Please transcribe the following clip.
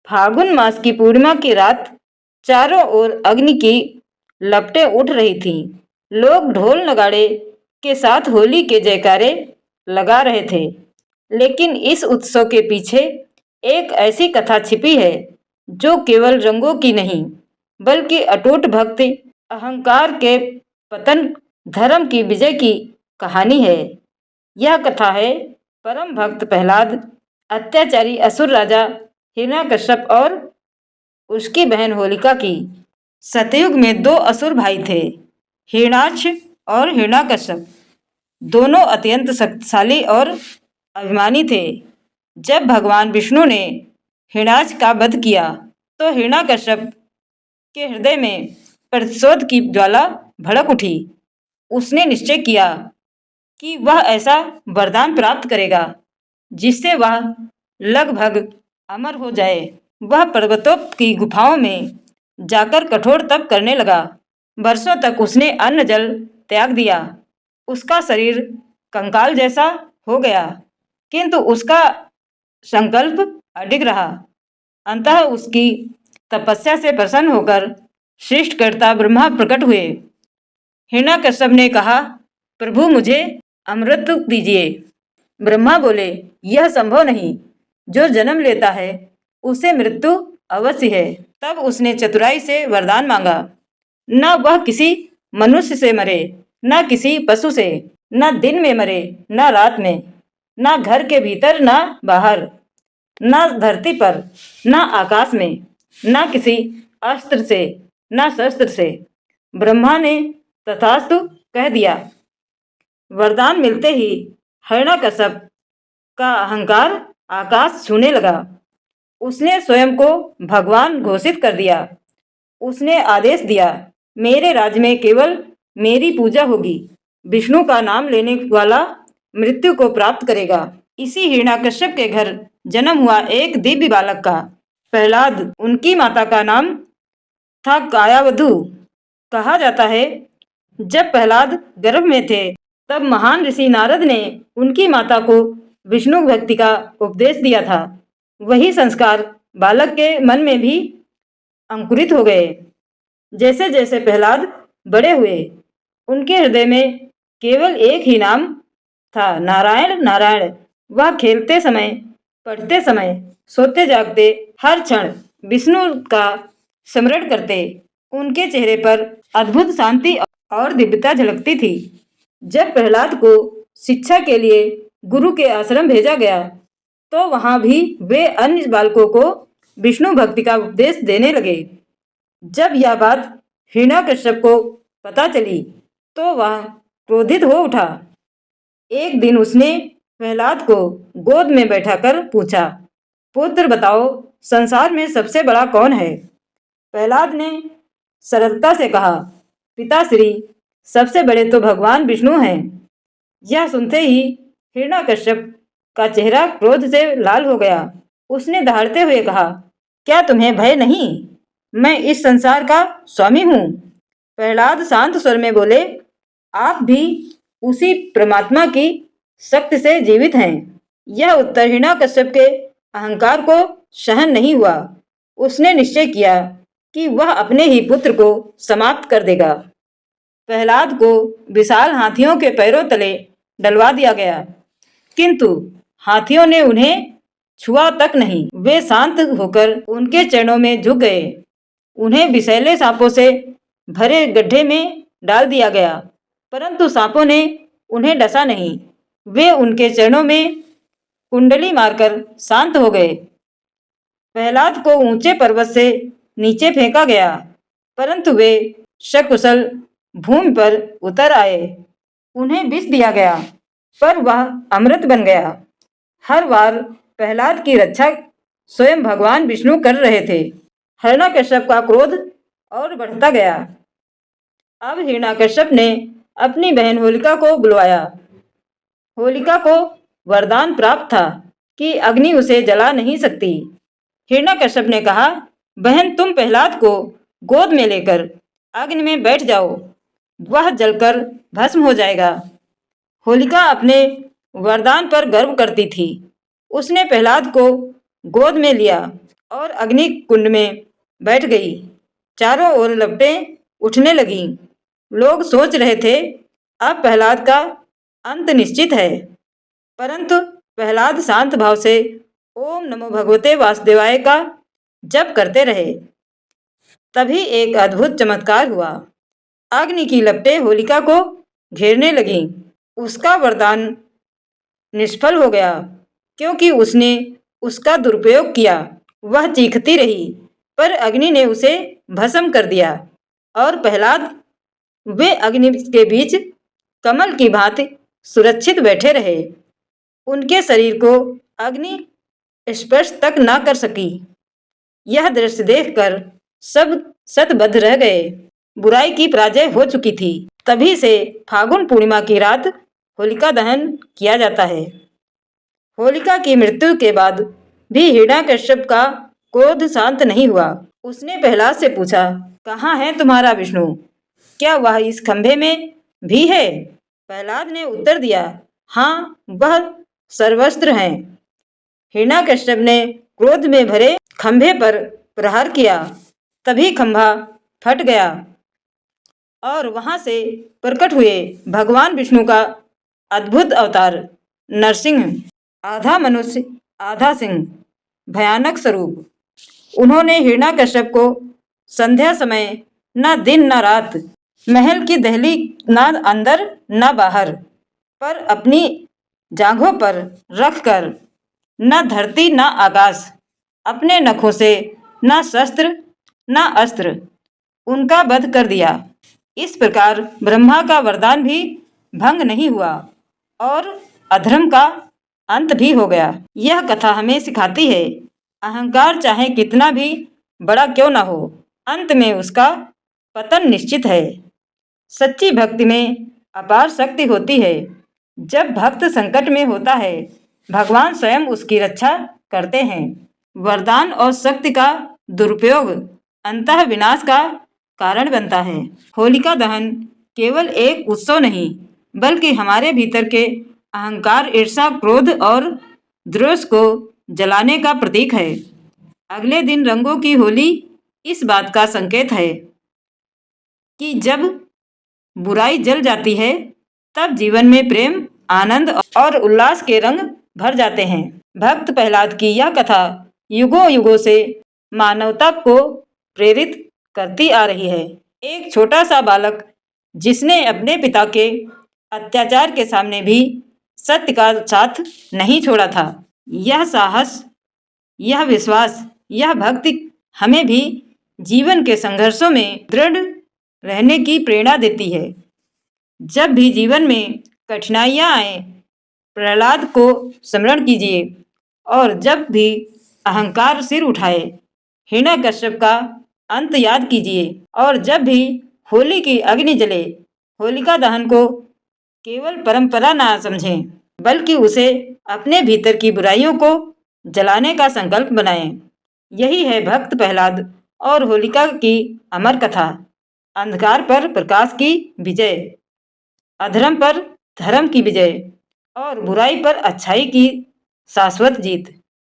फागुन मास की पूर्णिमा की रात चारों ओर अग्नि की लपटें उठ रही थीं। लोग ढोल नगाड़े के साथ होली के जयकारे लगा रहे थे। लेकिन इस उत्सव के पीछे एक ऐसी कथा छिपी है जो केवल रंगों की नहीं, बल्कि अटूट भक्ति, अहंकार के पतन, धर्म की विजय की कहानी है। यह कथा है परम भक्त प्रहलाद, अत्याचारी असुर राजा हिरण्यकश्यप और उसकी बहन होलिका की। सतयुग में दो असुर भाई थे, हिरण्याक्ष और हिरण्यकश्यप। दोनों अत्यंत शक्तिशाली और अभिमानी थे। जब भगवान विष्णु ने हिरण्याक्ष का वध किया तो हिरण्यकश्यप के हृदय में प्रतिशोध की ज्वाला भड़क उठी। उसने निश्चय किया कि वह ऐसा वरदान प्राप्त करेगा जिससे वह लगभग अमर हो जाए। वह पर्वतों की गुफाओं में जाकर कठोर तप करने लगा। वर्षों तक उसने अन्न जल त्याग दिया। उसका शरीर कंकाल जैसा हो गया, किंतु उसका संकल्प अडिग रहा। अंततः उसकी तपस्या से प्रसन्न होकर सृष्टिकर्ता ब्रह्मा प्रकट हुए। हिरण्यकश्यप ने कहा, प्रभु मुझे अमृत दीजिए। ब्रह्मा बोले, यह संभव नहीं। जो जन्म लेता है उसे मृत्यु अवश्य है। तब उसने चतुराई से वरदान मांगा, न वह किसी मनुष्य से मरे, न किसी पशु से, न दिन में मरे न रात में, न घर के भीतर न बाहर, न धरती पर न आकाश में, न किसी अस्त्र से न शस्त्र से। ब्रह्मा ने तथास्तु कह दिया। वरदान मिलते ही हिरण्यकश्यप का अहंकार आकाश छूने लगा। उसने स्वयं को भगवान घोषित कर दिया। उसने आदेश दिया, मेरे राज्य में केवल मेरी पूजा होगी। विष्णु का नाम लेने वाला मृत्यु को प्राप्त करेगा। इसी हिरण्यकश्यप के घर जन्म हुआ एक दिव्य बालक का, प्रहलाद। उनकी माता का नाम था कायावधु। कहा जाता है जब प्रहलाद गर्भ में थे तब महान ऋषि नारद ने उनकी माता को विष्णु भक्ति का उपदेश दिया था। वही संस्कार बालक के मन में भी अंकुरित हो गए। जैसे जैसे प्रहलाद बड़े हुए, उनके हृदय में केवल एक ही नाम था, नारायण नारायण। वह खेलते समय, पढ़ते समय, सोते जागते हर क्षण विष्णु का स्मरण करते। उनके चेहरे पर अद्भुत शांति और दिव्यता झलकती थी। जब प्रहलाद को शिक्षा के लिए गुरु के आश्रम भेजा गया तो वहां भी वे अन्य बालकों को विष्णु भक्ति का उपदेश देने लगे। जब यह बात हिरण्यकश्यप को पता चली तो वह क्रोधित हो उठा। एक दिन उसने प्रहलाद को गोद में बैठाकर पूछा, पुत्र बताओ, संसार में सबसे बड़ा कौन है? प्रहलाद ने सरलता से कहा, पिताश्री, सबसे बड़े तो भगवान विष्णु हैं। यह सुनते ही हिरण्यकश्यप का चेहरा क्रोध से लाल हो गया। उसने दहाड़ते हुए कहा, क्या तुम्हें भय नहीं? मैं इस संसार का स्वामी हूँ। प्रहलाद शांत स्वर में बोले, आप भी उसी परमात्मा की शक्ति से जीवित हैं। यह उत्तर हिरण्यकश्यप के अहंकार को सहन नहीं हुआ। उसने निश्चय किया कि वह अपने ही पुत्र को समाप्त कर देगा। प्रहलाद को विशाल हाथियों के पैरों तले डलवा दिया गया, किंतु हाथियों ने उन्हें छुआ तक नहीं। वे शांत होकर उनके चरणों में झुक गए। उन्हें विषैले सांपों से भरे गड्ढे में डाल दिया गया, परंतु सांपों ने उन्हें डसा नहीं। वे उनके चरणों में कुंडली मारकर शांत हो गए। प्रहलाद को ऊंचे पर्वत से नीचे फेंका गया, परंतु वे सकुशल भूमि पर उतर आए। उन्हें विष दिया गया, पर वह अमृत बन गया। हर बार प्रहलाद की रक्षा स्वयं भगवान विष्णु कर रहे थे। हिरण्यकश्यप का क्रोध और बढ़ता गया। अब हिरण्यकश्यप ने अपनी बहन होलिका को बुलवाया। होलिका को वरदान प्राप्त था कि अग्नि उसे जला नहीं सकती। हिरण्यकश्यप ने कहा, बहन, तुम प्रहलाद को गोद में लेकर अग्नि में बैठ जाओ, वह जलकर भस्म हो जाएगा। होलिका अपने वरदान पर गर्व करती थी। उसने प्रहलाद को गोद में लिया और अग्नि कुंड में बैठ गई। चारों ओर लपटें उठने लगीं। लोग सोच रहे थे अब प्रहलाद का अंत निश्चित है, परंतु प्रहलाद शांत भाव से ओम नमो भगवते वासुदेवाय का जप करते रहे। तभी एक अद्भुत चमत्कार हुआ। अग्नि की लपटें होलिका को घेरने लगीं। उसका वरदान निष्फल हो गया, क्योंकि उसने उसका दुरुपयोग किया। वह चीखती रही, पर अग्नि ने उसे भस्म कर दिया और प्रहलाद वे अग्नि के बीच कमल की भांति सुरक्षित बैठे रहे। उनके शरीर को अग्नि स्पर्श तक न कर सकी। यह दृश्य देखकर सब शतबद्ध रह गए। बुराई की पराजय हो चुकी थी। तभी से फागुन पूर्णिमा की रात होलिका दहन किया जाता है। होलिका की मृत्यु के बाद भी हिरण्याकश्यप का क्रोध शांत नहीं हुआ। उसने प्रहलाद से पूछा, कहाँ है तुम्हारा विष्णु? क्या वह इस खंभे में भी है? प्रहलाद ने उत्तर दिया, हाँ, वह सर्वस्त्र हैं। हिरण्याकश्यप ने क्रोध में भरे खंभे पर प्रहार किया। तभी खंभा फट गया और वहां से प्रकट हुए भगवान विष्णु का अद्भुत अवतार नरसिंह, आधा मनुष्य आधा सिंह, भयानक स्वरूप। उन्होंने हिरण्याकश्यप को संध्या समय न दिन न रात, महल की दहली न अंदर न बाहर, पर अपनी जांघों पर रखकर न धरती न आकाश, अपने नखों से न शस्त्र न अस्त्र, उनका वध कर दिया। इस प्रकार ब्रह्मा का वरदान भी भंग नहीं हुआ और अधर्म का अंत भी हो गया। यह कथा हमें सिखाती है, अहंकार चाहे कितना भी बड़ा क्यों न हो, अंत में उसका पतन निश्चित है। सच्ची भक्ति में अपार शक्ति होती है। जब भक्त संकट में होता है, भगवान स्वयं उसकी रक्षा करते हैं। वरदान और शक्ति का दुरुपयोग अंतः विनाश का कारण बनता है। होलिका दहन केवल एक उत्सव नहीं, बल्कि हमारे भीतर के अहंकार, ईर्ष्या, क्रोध और द्वेष को जलाने का प्रतीक है। अगले दिन रंगों की होली इस बात का संकेत है कि जब बुराई जल जाती है, तब जीवन में प्रेम, आनंद और उल्लास के रंग भर जाते हैं। भक्त प्रहलाद की यह कथा युगों युगों से मानवता को प्रेरित करती आ रही है। एक छोटा सा बालक जिसने अपने पिता के अत्याचार के सामने भी सत्य का साथ नहीं छोड़ा था। यह साहस, यह विश्वास, यह भक्ति हमें भी जीवन के संघर्षों में दृढ़ रहने की प्रेरणा देती है। जब भी जीवन में कठिनाइयाँ आए, प्रहलाद को स्मरण कीजिए, और जब भी अहंकार सिर उठाए, हिरण्याकश्यप का अंत याद कीजिए, और जब भी होली की अग्नि जले, होलिका दहन को केवल परंपरा ना समझें, बल्कि उसे अपने भीतर की बुराइयों को जलाने का संकल्प बनाएं। यही है भक्त प्रहलाद और होलिका की अमर कथा। अंधकार पर प्रकाश की विजय, अधर्म पर धर्म की विजय और बुराई पर अच्छाई की शाश्वत जीत।